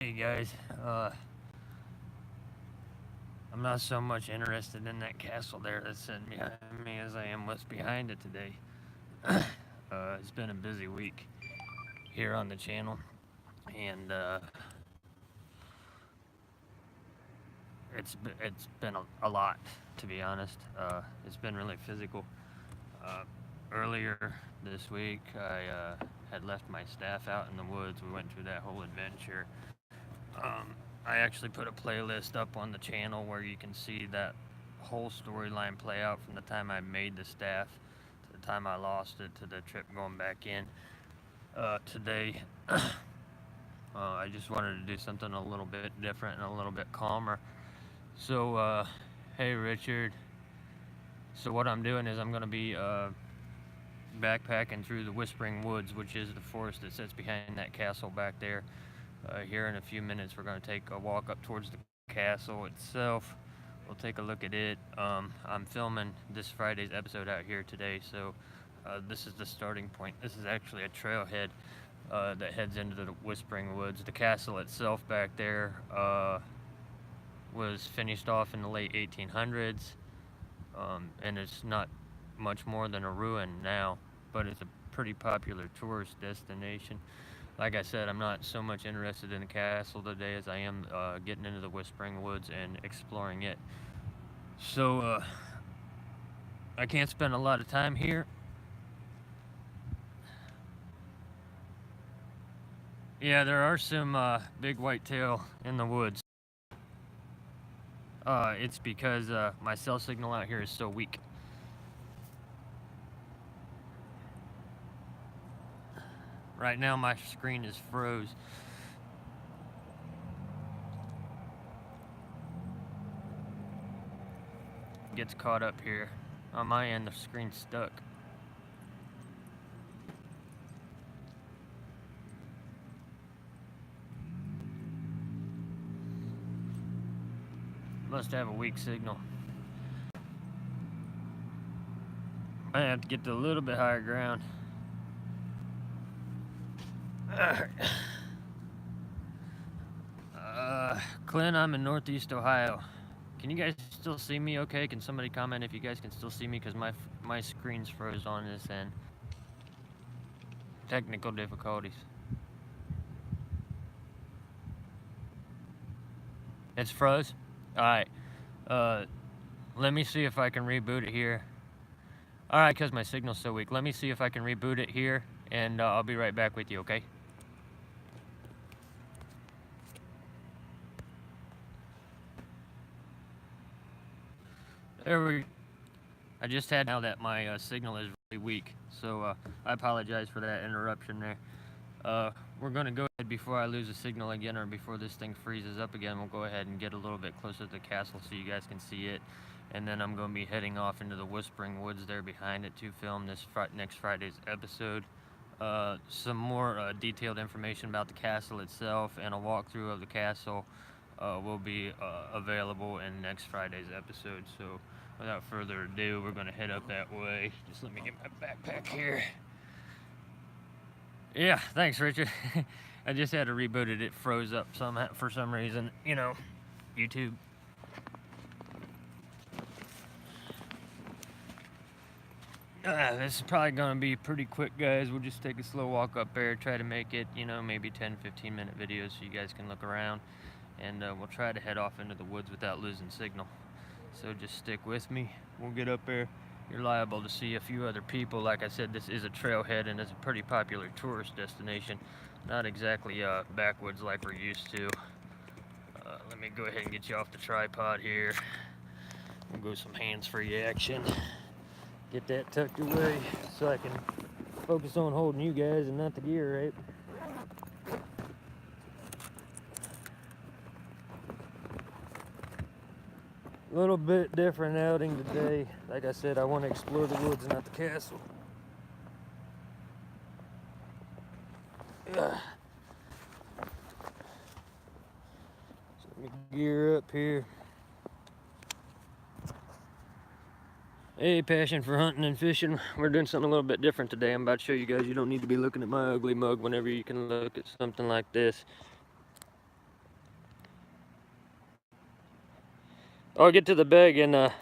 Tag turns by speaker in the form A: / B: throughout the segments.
A: Hey guys, I'm not so much interested in that castle there that's sitting behind me as I am what's behind it today. It's been a busy week here on the channel, and it's been a lot, to be honest. It's been really physical. Uh, Earlier this week, I had left my staff out in the woods. We went through that whole adventure. Um, I actually put a playlist up on the channel where you can see that whole storyline play out from the time I made the staff to the time I lost it to the trip going back in. Today, I just wanted to do something a little bit different and a little bit calmer. So, hey Richard. So what I'm doing is I'm going to be backpacking through the Whispering Woods, which is the forest that sits behind that castle back there. Here in a few minutes, we're going to take a walk up towards the castle itself. We'll take a look at it. I'm filming this Friday's episode out here today, so this is the starting point. This is actually a trailhead that heads into the Whispering Woods. The castle itself back there was finished off in the late 1800s, and it's not much more than a ruin now, but it's a pretty popular tourist destination. Like I said, I'm not so much interested in the castle today as I am getting into the Whispering Woods and exploring it. So, I can't spend a lot of time here. Yeah, there are some big whitetail in the woods. It's because my cell signal out here is so weak. Right now my screen is froze. Gets caught up here. On my end, the screen's stuck. Must have a weak signal. I have to get to a little bit higher ground. Clint, I'm in Northeast Ohio. Can you guys still see me okay? Can somebody comment if you guys can still see me? Because my screen's froze on this end. Technical difficulties. It's froze? Alright. Let me see if I can reboot it here. Alright, because my signal's so weak. Let me see if I can reboot it here, and I'll be right back with you, okay? I just had now that my signal is really weak, so I apologize for that interruption there. We're going to go ahead before I lose a signal again, or before this thing freezes up again. We'll go ahead and get a little bit closer to the castle so you guys can see it, and then I'm going to be heading off into the Whispering Woods there behind it to film this next Friday's episode. Some more detailed information about the castle itself and a walkthrough of the castle will be available in next Friday's episode. So without further ado, we're going to head up that way. Just let me get my backpack here. Yeah, thanks, Richard. I just had to reboot it. It froze up for some reason. You know, YouTube. This is probably going to be pretty quick, guys. We'll just take a slow walk up there, try to make it, maybe 10-15 minute videos so you guys can look around. And we'll try to head off into the woods without losing signal. So just stick with me. We'll get up there. You're liable to see a few other people. Like I said, this is a trailhead and it's a pretty popular tourist destination. Not exactly backwoods like we're used to. Let me go ahead and get you off the tripod here. We'll go some hands-free action. Get that tucked away so I can focus on holding you guys and not the gear, right? A little bit different outing today. Like I said, I want to explore the woods, not the castle. So let me gear up here. Hey, passion for hunting and fishing. We're doing something a little bit different today. I'm about to show you guys you don't need to be looking at my ugly mug whenever you can look at something like this. I'll get to the bag and let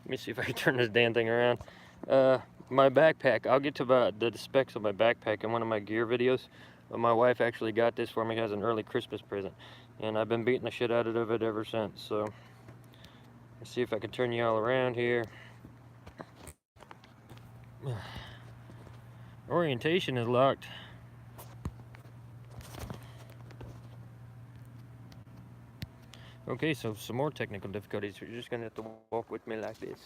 A: me see if I can turn this damn thing around. My backpack, I'll get to the specs of my backpack in one of my gear videos. But my wife actually got this for me as an early Christmas present, and I've been beating the shit out of it ever since. So let's see if I can turn you all around here. Orientation is locked. Okay, so some more technical difficulties. You're just gonna have to walk with me like this.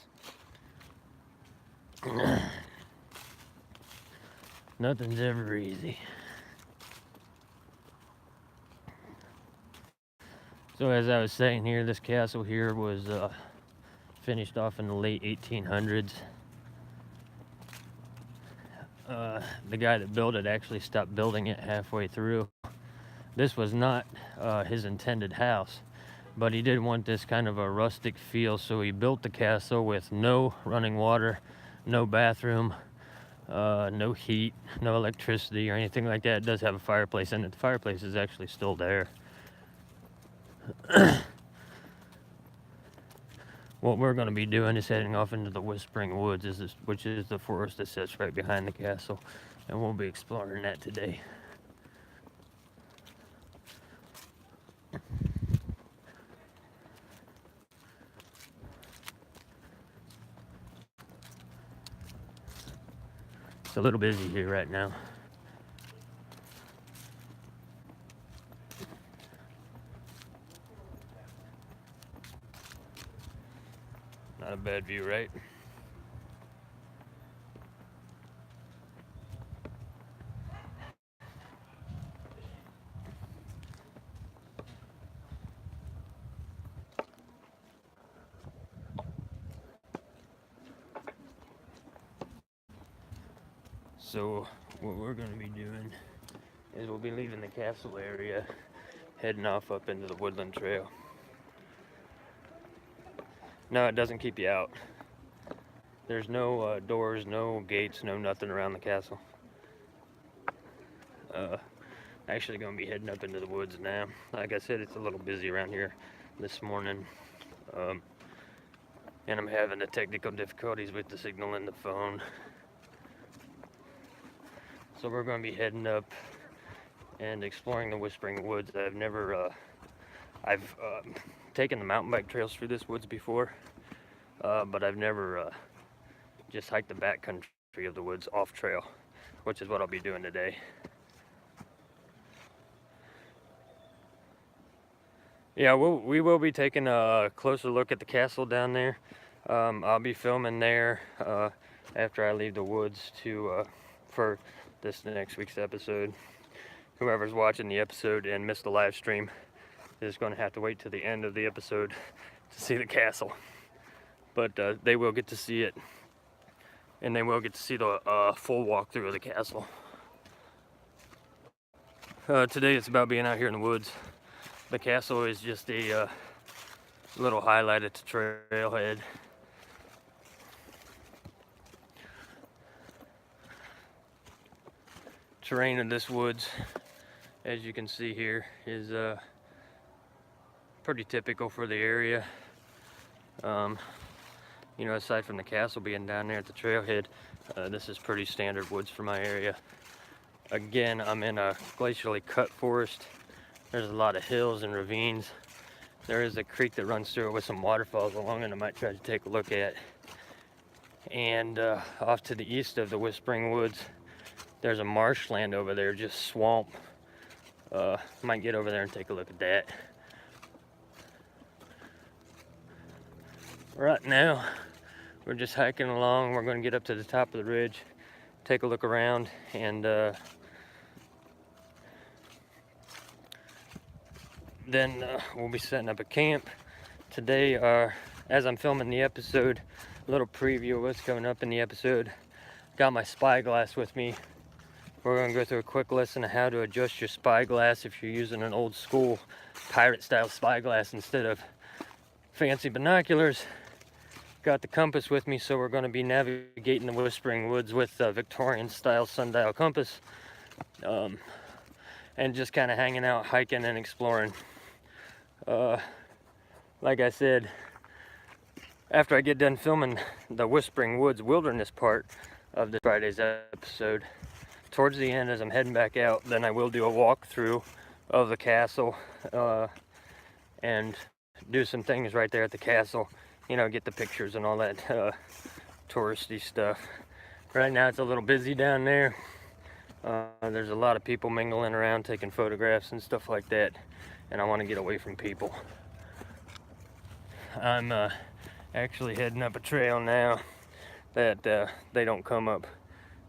A: Nothing's ever easy. So as I was saying here, this castle here was finished off in the late 1800s. The guy that built it actually stopped building it halfway through. This was not his intended house, but he did want this kind of a rustic feel, so he built the castle with no running water, no bathroom, no heat, no electricity or anything like that. It does have a fireplace in it. The fireplace is actually still there. What we're going to be doing is heading off into the Whispering Woods, which is the forest that sits right behind the castle, and we'll be exploring that today. It's a little busy here right now. Not a bad view, right? So what we're going to be doing is we'll be leaving the castle area, heading off up into the woodland trail. No, it doesn't keep you out. There's no doors, no gates, no nothing around the castle. Actually going to be heading up into the woods now. Like I said, it's a little busy around here this morning. And I'm having the technical difficulties with the signal in the phone. So we're going to be heading up and exploring the Whispering Woods. I've taken the mountain bike trails through this woods before, but I've never just hiked the back country of the woods off trail, which is what I'll be doing today. Yeah, we will be taking a closer look at the castle down there. I'll be filming there after I leave the woods for this next week's episode. Whoever's watching the episode and missed the live stream is going to have to wait to the end of the episode to see the castle. But they will get to see it, and they will get to see the full walkthrough of the castle. Today it's about being out here in the woods. The castle is just a little highlight at the trailhead. Terrain in this woods, as you can see here, is pretty typical for the area. You know, aside from the castle being down there at the trailhead, this is pretty standard woods for my area. Again, I'm in a glacially cut forest. There's a lot of hills and ravines. There is a creek that runs through it with some waterfalls along it I might try to take a look at. And off to the east of the Whispering Woods, there's a marshland over there, just swamp. Might get over there and take a look at that. Right now, we're just hiking along. We're going to get up to the top of the ridge, take a look around, and then we'll be setting up a camp. Today, as I'm filming the episode, a little preview of what's coming up in the episode. Got my spyglass with me. We're going to go through a quick lesson on how to adjust your spyglass if you're using an old school pirate style spyglass instead of fancy binoculars. Got the compass with me, so we're going to be navigating the Whispering Woods with a Victorian style sundial compass, and just kind of hanging out, hiking and exploring. Like I said, after I get done filming the Whispering Woods Wilderness part of this Friday's episode, towards the end as I'm heading back out, then I will do a walkthrough of the castle and do some things right there at the castle, you know, get the pictures and all that touristy stuff. Right now it's a little busy down there. There's a lot of people mingling around taking photographs and stuff like that, and I want to get away from people. I'm actually heading up a trail now that they don't come up.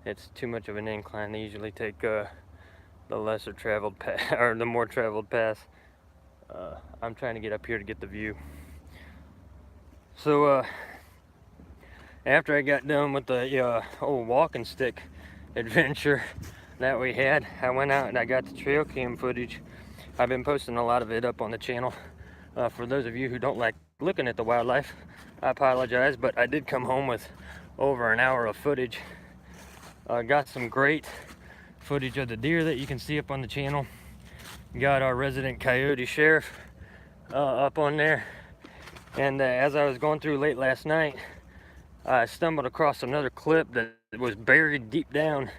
A: It's too much of an incline. They usually take the lesser traveled path or the more traveled path. I'm trying to get up here to get the view. So after I got done with the old walking stick adventure that we had, I went out and I got the trail cam footage. I've been posting a lot of it up on the channel. For those of you who don't like looking at the wildlife, I apologize, but I did come home with over an hour of footage. Got some great footage of the deer that you can see up on the channel. Got our resident coyote sheriff up on there. And as I was going through late last night, I stumbled across another clip that was buried deep down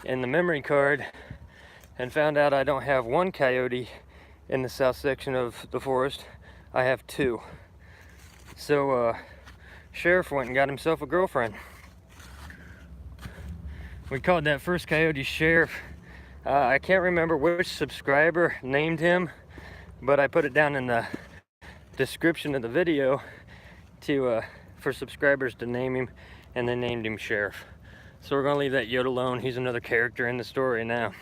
A: in the memory card and found out I don't have one coyote in the south section of the forest. I have two. So Sheriff went and got himself a girlfriend. We called that first coyote Sheriff. I can't remember which subscriber named him, but I put it down in the description of the video to for subscribers to name him, and they named him Sheriff. So we're gonna leave that Yoda alone. He's another character in the story now.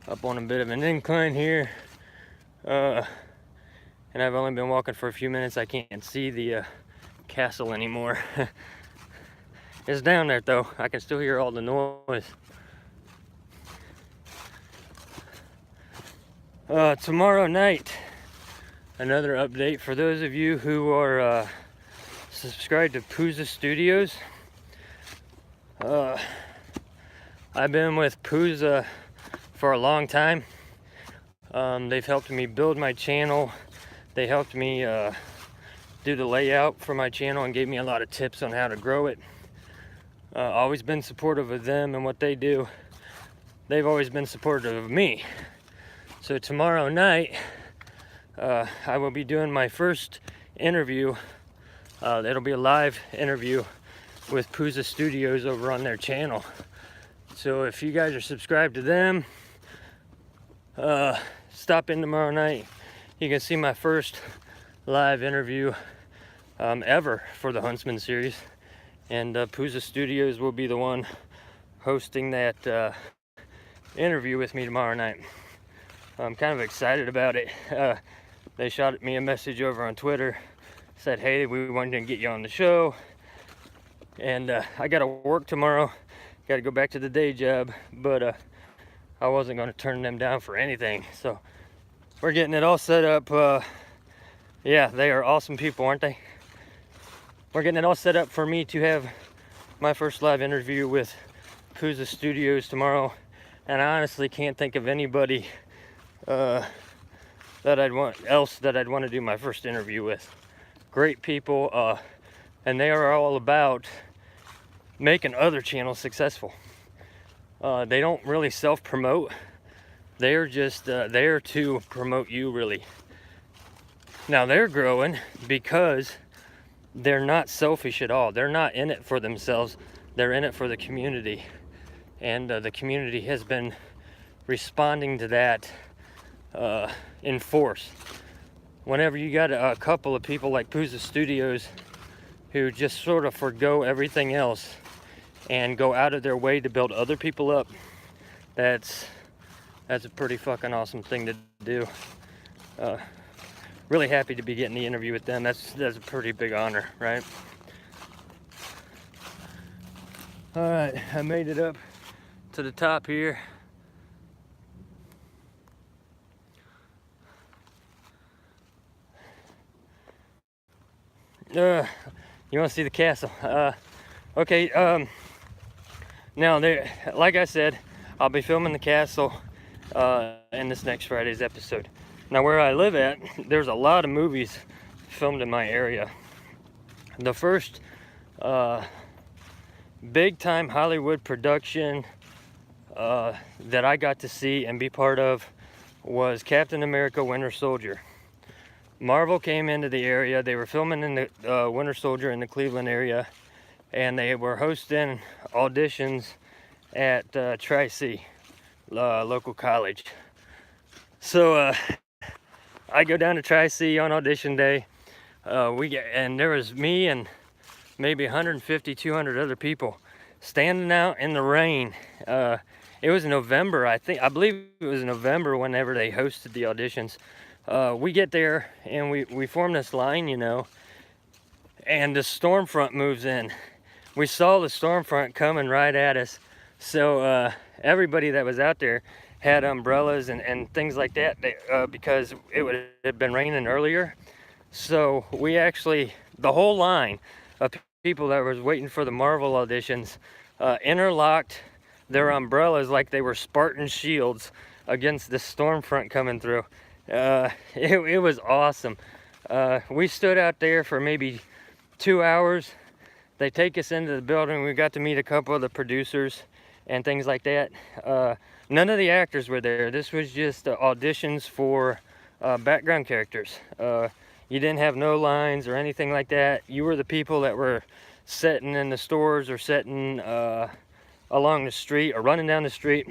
A: Up on a bit of an incline here, and I've only been walking for a few minutes. I can't see the castle anymore. It's down there though. I can still hear all the noise. Tomorrow night, another update for those of you who are subscribed to Pooza Studios. I've been with Pooza for a long time. They've helped me build my channel. They helped me do the layout for my channel and gave me a lot of tips on how to grow it. Always been supportive of them and what they do. They've always been supportive of me. So tomorrow night, I will be doing my first interview. It'll be a live interview with Pooza Studios over on their channel. So if you guys are subscribed to them, stop in tomorrow night. You can see my first live interview ever for the Huntsman series. And Pooza Studios will be the one hosting that interview with me tomorrow night. I'm kind of excited about it. They shot me a message over on Twitter, said, hey, we wanted to get you on the show. And I got to work tomorrow. Got to go back to the day job, but I wasn't going to turn them down for anything. So we're getting it all set up. Yeah, they are awesome people, aren't they? We're getting it all set up for me to have my first live interview with Pooza Studios tomorrow. And I honestly can't think of anybody that I'd want to do my first interview with. Great people, and they are all about making other channels successful. They don't really self-promote. They're just there to promote you, really. Now they're growing because they're not selfish at all. They're not in it for themselves. They're in it for the community. And the community has been responding to that in force. Whenever you got a couple of people like Pooza Studios who just sort of forgo everything else and go out of their way to build other people up, that's a pretty fucking awesome thing to do. Really happy to be getting the interview with them. That's a pretty big honor, right? All right, I made it up to the top here. You want to see the castle? Okay. Now there, like I said, I'll be filming the castle in this next Friday's episode. Now where I live at, there's a lot of movies filmed in my area. The first big time Hollywood production that I got to see and be part of was Captain America Winter Soldier. Marvel came into the area. They were filming in the Winter Soldier in the Cleveland area, and they were hosting auditions at Tri-C, local college. So I go down to Tri-C on audition day. And there was me and maybe 150, 200 other people standing out in the rain. It was November, I believe it was November whenever they hosted the auditions. We get there and we form this line, you know, and the storm front moves in. We saw the storm front coming right at us. So everybody that was out there had umbrellas and things like that because it would have been raining earlier. So we actually, the whole line of people that was waiting for the Marvel auditions interlocked their umbrellas like they were Spartan shields against the storm front coming through. It was awesome. We stood out there for maybe 2 hours. They take us into the building. We got to meet a couple of the producers and things like that. None of the actors were there. This was just auditions for background characters. You didn't have no lines or anything like that. You were the people that were sitting in the stores or sitting along the street or running down the street,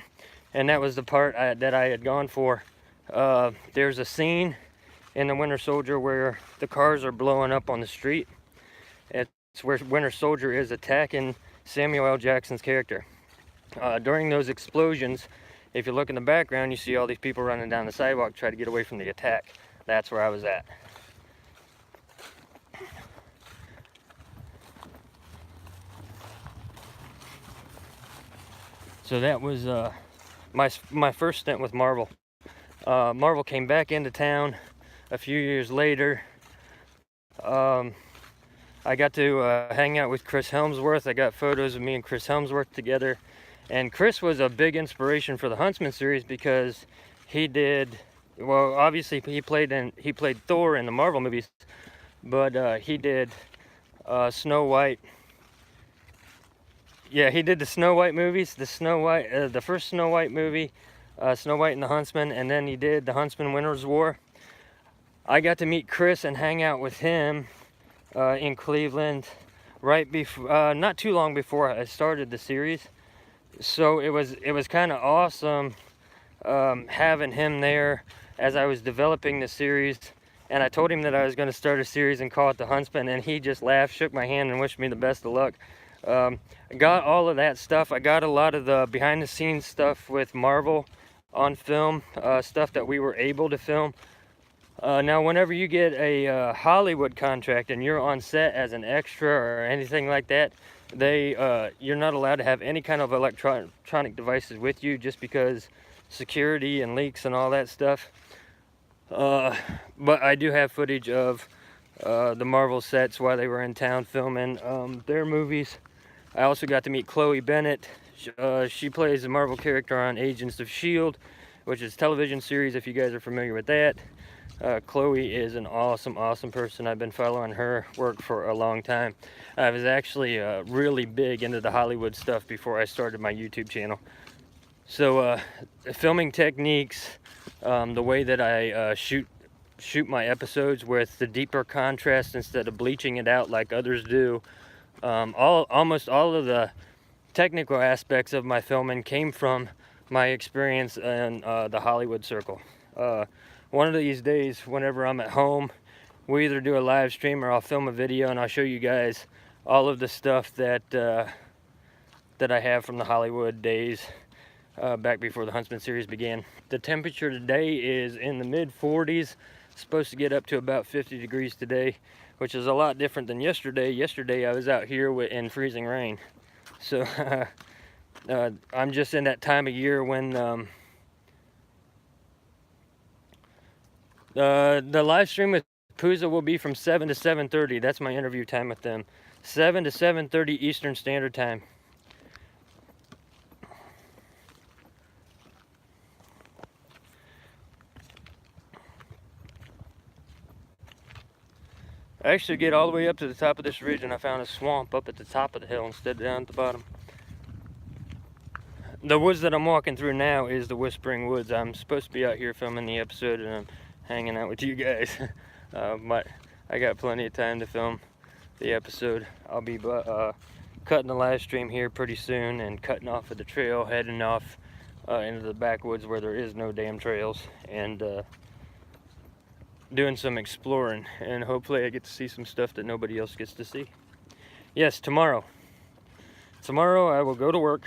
A: and that was the part that I had gone for. There's a scene in the Winter Soldier where the cars are blowing up on the street. It's where Winter Soldier is attacking Samuel L. Jackson's character. During those explosions, if you look in the background, you see all these people running down the sidewalk try to get away from the attack. That's where I was at. So that was my first stint with Marvel. Marvel came back into town a few years later. I got to hang out with Chris Helmsworth. I got photos of me and Chris Helmsworth together. And Chris was a big inspiration for the Huntsman series because he did, well, obviously he played Thor in the Marvel movies, but he did Snow White. Yeah, he did the Snow White movies, the first Snow White movie, Snow White and the Huntsman, and then he did the Huntsman Winter's War. I got to meet Chris and hang out with him in Cleveland right before, not too long before I started the series. So it was kind of awesome having him there as I was developing the series. And I told him that I was going to start a series and call it The Huntsman, and he just laughed, shook my hand, and wished me the best of luck. I got all of that stuff. I got a lot of the behind the scenes stuff with Marvel on film, stuff that we were able to film. Now whenever you get a Hollywood contract and you're on set as an extra or anything like that, you're not allowed to have any kind of electronic devices with you, just because security and leaks and all that stuff. But I do have footage of the Marvel sets while they were in town filming their movies. I also got to meet Chloe Bennett. She plays a Marvel character on Agents of S.H.I.E.L.D., which is a television series, if you guys are familiar with that. Chloe is an awesome person. I've been following her work for a long time. I was actually really big into the Hollywood stuff before I started my YouTube channel. So filming techniques, the way that I shoot my episodes with the deeper contrast instead of bleaching it out like others do. Almost all of the technical aspects of my filming came from my experience in the Hollywood circle. One of these days, whenever I'm at home, we either do a live stream or I'll film a video and I'll show you guys all of the stuff that I have from the Hollywood days back before the Huntsman series began. The temperature today is in the mid 40s. It's supposed to get up to about 50 degrees today, which is a lot different than yesterday. Yesterday I was out here in freezing rain. So I'm just in that time of year when the live stream with Pooza will be from 7 to 7:30. That's my interview time with them. 7 to 7:30 Eastern Standard Time. I actually get all the way up to the top of this ridge, and I found a swamp up at the top of the hill instead of down at the bottom. The woods that I'm walking through now is the Whispering Woods. I'm supposed to be out here filming the episode, and I'm hanging out with you guys. But I got plenty of time to film the episode. I'll be cutting the live stream here pretty soon and cutting off of the trail, heading off into the backwoods where there is no damn trails, and doing some exploring, and hopefully I get to see some stuff that nobody else gets to see. Yes, tomorrow I will go to work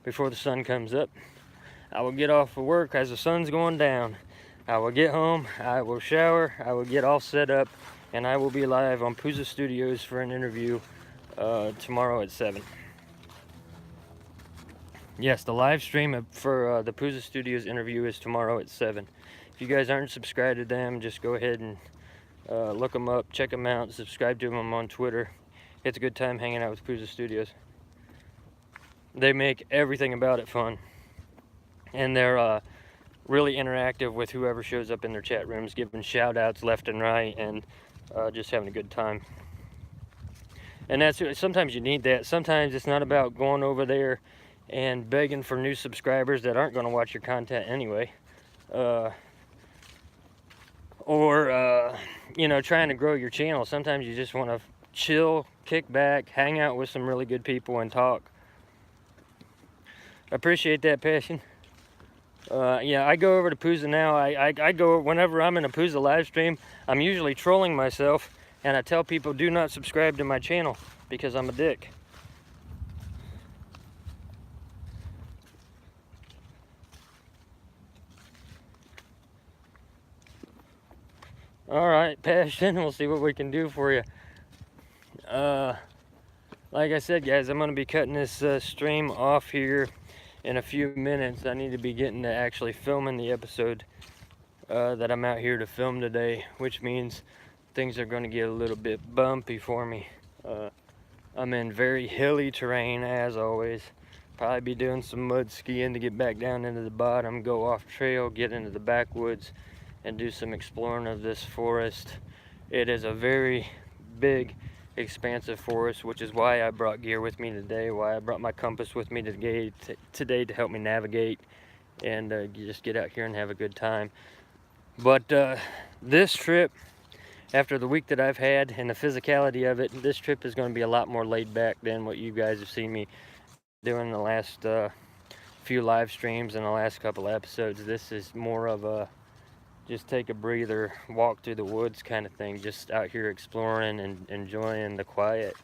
A: before the sun comes up. I will get off of work as the sun's going down. I will get home, I will shower, I will get all set up, and I will be live on Pooza Studios for an interview tomorrow at 7. Yes, the live stream for the Pooza Studios interview is tomorrow at 7. If you guys aren't subscribed to them, just go ahead and look them up, check them out, subscribe to them on Twitter. It's a good time hanging out with Pooza Studios. They make everything about it fun, and they're really interactive with whoever shows up in their chat rooms, giving shout outs left and right, and just having a good time. And sometimes you need that. Sometimes it's not about going over there and begging for new subscribers that aren't going to watch your content anyway, or you know, trying to grow your channel. Sometimes you just want to chill, kick back, hang out with some really good people, and talk. I appreciate that passion. Yeah, I go over to Pooza now. I go whenever I'm in a Pooza live stream. I'm usually trolling myself, and I tell people do not subscribe to my channel because I'm a dick. All right, passion. We'll see what we can do for you. Like I said, guys, I'm gonna be cutting this stream off here in a few minutes. I need to be getting to actually filming the episode that I'm out here to film today, which means things are going to get a little bit bumpy for me. I'm in very hilly terrain, as always. Probably be doing some mud skiing to get back down into the bottom, go off trail, get into the backwoods, and do some exploring of this forest. It is a very big, expansive forest, which is why I brought gear with me today, why I brought my compass with me today to help me navigate and just get out here and have a good time. But this trip, after the week that I've had and the physicality of it, this trip is going to be a lot more laid back than what you guys have seen me doing the last few live streams and the last couple episodes. This is more of a just take a breather, walk through the woods kind of thing, just out here exploring and enjoying the quiet.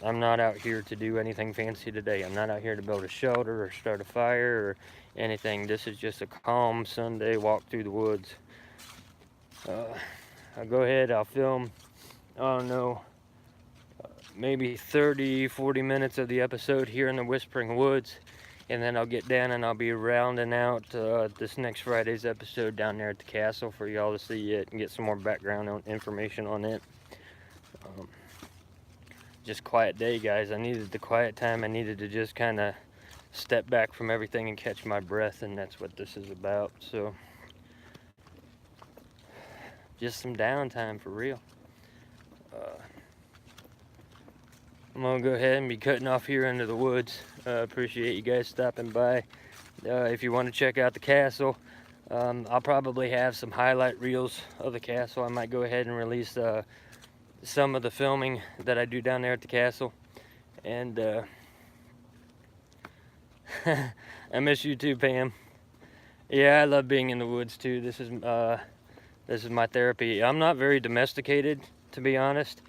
A: I'm not out here to do anything fancy today. I'm not out here to build a shelter or start a fire or anything. This is just a calm Sunday walk through the woods. I'll go ahead, I'll film, I don't know, maybe 30-40 minutes of the episode here in the Whispering Woods, and then I'll get down and I'll be rounding out this next Friday's episode down there at the castle for y'all to see it and get some more background information on it. Just quiet day, guys. I needed the quiet time. I needed to just kind of step back from everything and catch my breath, and that's what this is about. So just some downtime for real. I'm gonna go ahead and be cutting off here into the woods. Appreciate you guys stopping by. If you want to check out the castle, I'll probably have some highlight reels of the castle. I might go ahead and release some of the filming that I do down there at the castle. And I miss you too, Pam. Yeah, I love being in the woods too. This is my therapy. I'm not very domesticated, to be honest.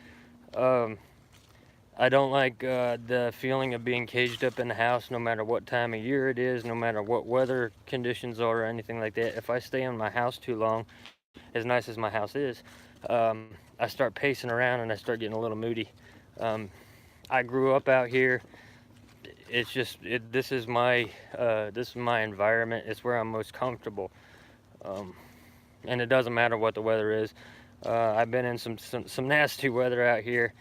A: I don't like the feeling of being caged up in the house no matter what time of year it is, no matter what weather conditions are or anything like that. If I stay in my house too long, as nice as my house is, I start pacing around and I start getting a little moody. I grew up out here. It's just, this is my environment. It's where I'm most comfortable. And it doesn't matter what the weather is. I've been in some nasty weather out here.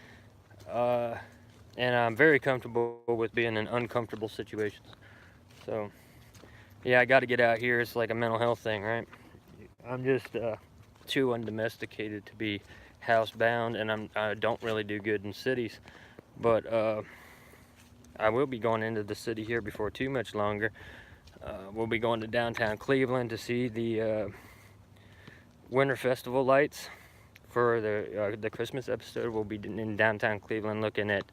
A: And I'm very comfortable with being in uncomfortable situations. So, yeah, I got to get out here. It's like a mental health thing, right? I'm just too undomesticated to be housebound, and I don't really do good in cities. But I will be going into the city here before too much longer. We'll be going to downtown Cleveland to see the Winter Festival lights for the Christmas episode. We'll be in downtown Cleveland looking at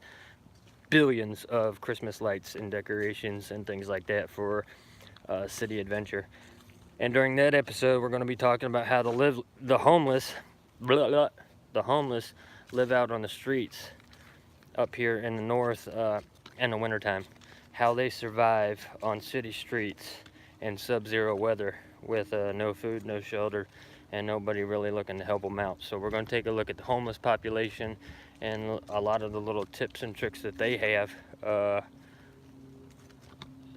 A: billions of Christmas lights and decorations and things like that for city adventure. And during that episode, we're going to be talking about how the homeless live out on the streets up here in the north in the wintertime. How they survive on city streets in sub-zero weather with no food, no shelter, and nobody really looking to help them out. So we're going to take a look at the homeless population and a lot of the little tips and tricks that they have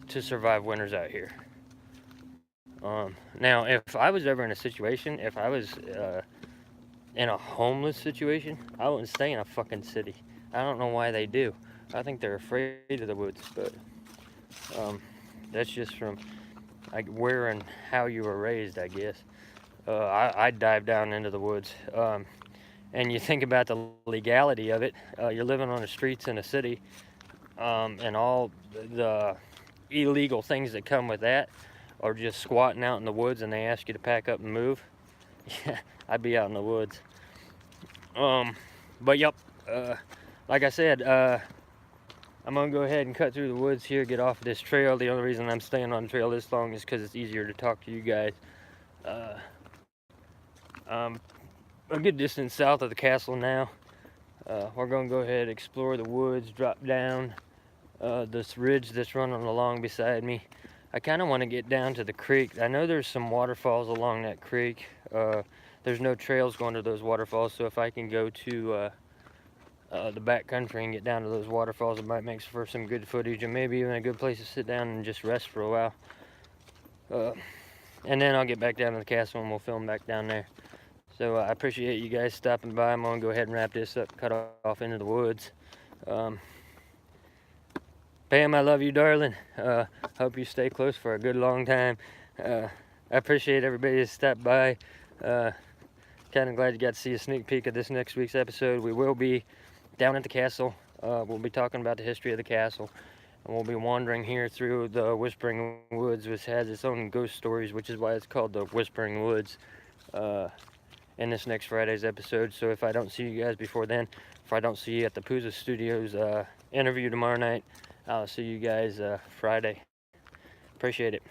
A: to survive winters out here. Now, if I was ever in a situation, if I was in a homeless situation, I wouldn't stay in a fucking city. I don't know why they do. I think they're afraid of the woods, but that's just from where and how you were raised, I guess. I'd dive down into the woods. And you think about the legality of it. You're living on the streets in a city, and all the illegal things that come with that, or just squatting out in the woods and they ask you to pack up and move. Yeah, I'd be out in the woods. But yep, like I said, I'm gonna go ahead and cut through the woods here, get off this trail. The only reason I'm staying on the trail this long is because it's easier to talk to you guys. A good distance south of the castle now. We're gonna go ahead and explore the woods, drop down this ridge that's running along beside me. I kind of want to get down to the creek. I know there's some waterfalls along that creek. There's no trails going to those waterfalls, so if I can go to the back country and get down to those waterfalls, it might make for some good footage, and maybe even a good place to sit down and just rest for a while. And then I'll get back down to the castle and we'll film back down there. So I appreciate you guys stopping by. I'm gonna go ahead and wrap this up, cut off into the woods. Pam, I love you, darling. Hope you stay close for a good long time. I appreciate everybody that stopped by. Kind of glad you got to see a sneak peek of this next week's episode. We will be down at the castle. We'll be talking about the history of the castle. And we'll be wandering here through the Whispering Woods, which has its own ghost stories, which is why it's called the Whispering Woods, in this next Friday's episode. So if I don't see you guys before then, if I don't see you at the Pooza Studios interview tomorrow night, I'll see you guys Friday. Appreciate it.